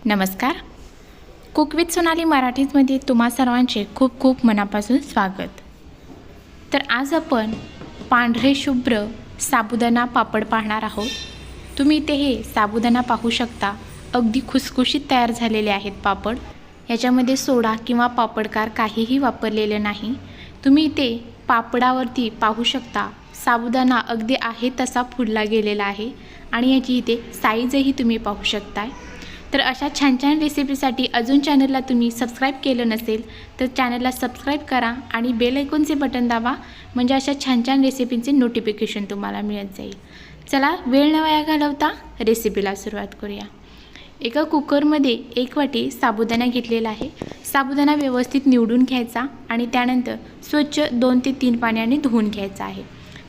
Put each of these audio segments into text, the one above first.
नमस्कार. Cook with Sonali मराठीमध्ये तुम्हा सर्वांचे खूप खूप मनापासून स्वागत. तर आज आपण पांढरे शुभ्र साबुदाणा पापड पाहणार आहोत. तुम्ही इथे हे साबुदाणा पाहू शकता. अगदी खुसखुशीत तयार झालेले आहेत पापड. याच्यामध्ये सोडा किंवा पापडकार काहीही वापरलेले नाही. तुम्ही इथे पापडावरती पाहू शकता साबुदाणा अगदी आहे तसा फुलला गेलेला आहे आणि याची इथे साईजही तुम्ही पाहू शकताय. तर अशा छान छान रेसिपीसाठी अजून चॅनलला तुम्ही सबस्क्राईब केलं नसेल तर चॅनलला सबस्क्राईब करा आणि बेल आयकॉनचे बटन दाबा, म्हणजे अशा छान छान रेसिपींचे नोटिफिकेशन तुम्हाला मिळत जाईल. चला वेळ न वाया घालवता रेसिपीला सुरुवात करूया. एका कुकरमध्ये 1 वाटी साबुदाणा घेतलेला आहे. साबुदाणा व्यवस्थित निवडून घ्यायचा आणि त्यानंतर स्वच्छ 2 ते 3 पाण्याने धुवून घ्यायचा आहे.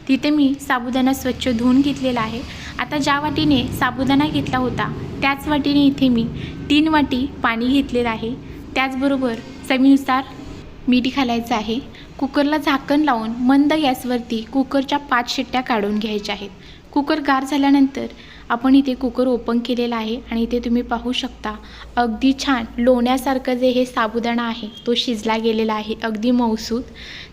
तिथे मी साबुदाणा स्वच्छ धुवून घेतलेला आहे. आता ज्या वाटीने साबुदाणा घेतला होता त्याच वाटीने इथे मी 3 वाटी पाणी घेतलेलं आहे. त्याचबरोबर चवीनुसार मीठ घालायचं आहे. कुकरला झाकण लावून मंद गॅसवरती कुकरच्या 5 शिट्ट्या काढून घ्यायच्या आहेत. कुकर गार झाल्यानंतर आपण इथे कुकर ओपन केलेला आहे आणि इथे तुम्ही पाहू शकता अगदी छान लोण्यासारखं जे हे साबुदाणा आहे तो शिजला गेलेला आहे, अगदी मऊसूत.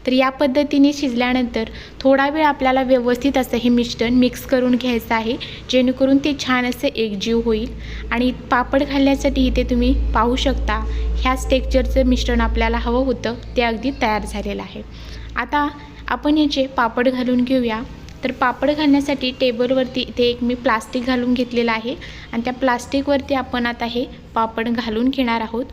तर या पद्धतीने शिजल्यानंतर थोडा वेळ आपल्याला व्यवस्थित असं हे मिश्रण मिक्स करून घ्यायचं आहे, जेणेकरून ते छान असं एकजीव होईल. आणि पापड घालण्यासाठी इथे तुम्ही पाहू शकता ह्याच टेक्स्चरचं मिश्रण आपल्याला हवं होतं ते अगदी तयार झालेलं आहे. आता आपण याचे पापड घालून घेऊया. तर पापड घालण्यासाठी टेबलवरती इथे एक मी प्लास्टिक घालून घेतलेलं आहे आणि त्या प्लास्टिकवरती आपण आता हे पापड घालून घेणार आहोत.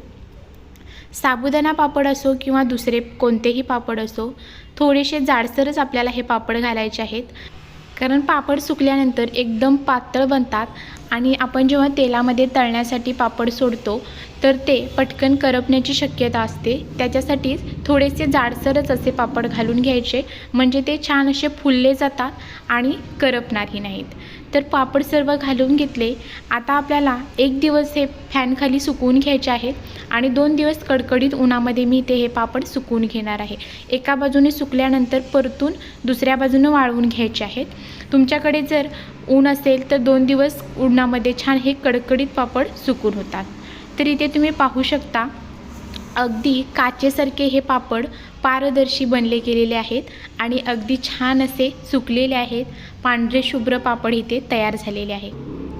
साबुदाणा पापड असो किंवा दुसरे कोणतेही पापड असो, थोडेसे जाडसरच आपल्याला हे पापड घालायचे आहेत, कारण पापड सुकल्यानंतर एकदम पातळ बनतात आणि आपण जेव्हा तेलामध्ये तळण्यासाठी पापड सोडतो तर ते पटकन करपण्याची शक्यता असते. त्याच्यासाठीच थोडेसे जाडसरच असे पापड घालून घ्यायचे, म्हणजे ते छान असे फुलले जातात आणि करपणारही नाहीत. तर पापड सर्व घालून घेतले. आता आपल्याला 1 दिवस हे फॅनखाली सुकवून घ्यायचे आहेत आणि 2 दिवस कडकडीत उन्हामध्ये मी ते हे पापड सुकवून घेणार आहे. एका बाजूने सुकल्यानंतर परतून दुसऱ्या बाजूने वाळवून घ्यायचे आहेत. तुमच्याकडे जर ऊन असेल तर 2 दिवस उन्हामध्ये छान हे कडकडीत पापड सुकून होतात. तर इथे तुम्ही पाहू शकता अगदी काचेसारखे हे पापड पारदर्शी बनले गेलेले आहेत आणि अगदी छान असे सुकलेले आहेत. पांढरे शुभ्र पापड इथे तयार झालेले आहे.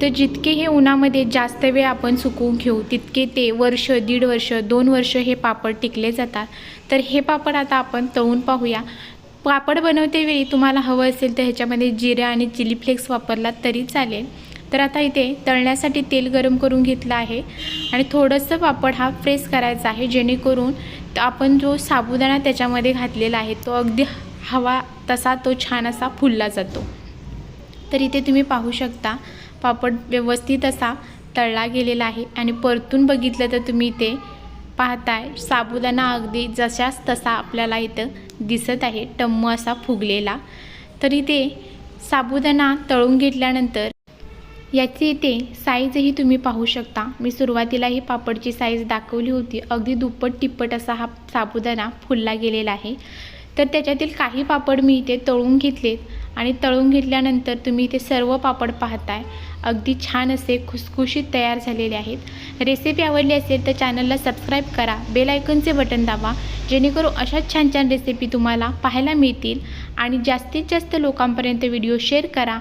तर जितके हे उन्हामध्ये जास्त वेळ आपण सुकवून घेऊ तितके ते वर्ष, 1.5 वर्ष, 2 वर्ष हे पापड टिकले जातात. तर हे पापड आता आपण तळून पाहूया. पापड बनवतेवेळी तुम्हाला हवं असेल तर ह्याच्यामध्ये जिरे आणि चिली फ्लेक्स वापरला तरी चालेल. तर आता इथे तळण्यासाठी तेल गरम करून घेतलं आहे आणि थोडंसं पापड हा फ्रेश करायचा आहे, जेणेकरून आपण जो साबुदाणा त्याच्यामध्ये घातलेला आहे तो अगदी हवा तसा तो छान असा फुलला जातो. तर इथे तुम्ही पाहू शकता पापड व्यवस्थित असा तळला गेलेला आहे आणि परतून बघितलं तर तुम्ही इथे पाहताय साबुदाणा अगदी जशाच तसा आपल्याला इथं दिसत आहे, टम्म असा फुगलेला. तर इथे साबुदाणा तळून घेतल्यानंतर याची इथे साईजही तुम्ही पाहू शकता. मी सुरुवातीला ही पापडची साईज दाखवली होती. अगदी दुप्पट तिप्पट असा हा साबुदाणा फुलला गेलेला आहे. तर त्याच्यातील काही पापड मी इथे तळून घेतलेत आणि तळून घेतल्यानंतर तुम्ही इथे सर्व पापड पाहताय अगदी छान असे खुसखुशीत तयार झालेले आहेत. रेसिपी आवडली असेल तर चॅनलला सबस्क्राईब करा, बेल आयकॉनचे बटन दाबा, जेणेकरून अशाच छान छान रेसिपी तुम्हाला पाहायला मिळतील. आणि जास्तीत जास्त लोकांपर्यंत व्हिडिओ शेअर करा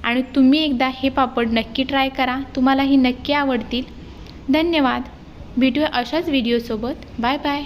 आणि तुम्ही एकदा हे पापड नक्की ट्राय करा, तुम्हालाही नक्की आवडतील. धन्यवाद. भेटूया अशाच व्हिडिओसोबत. Bye bye.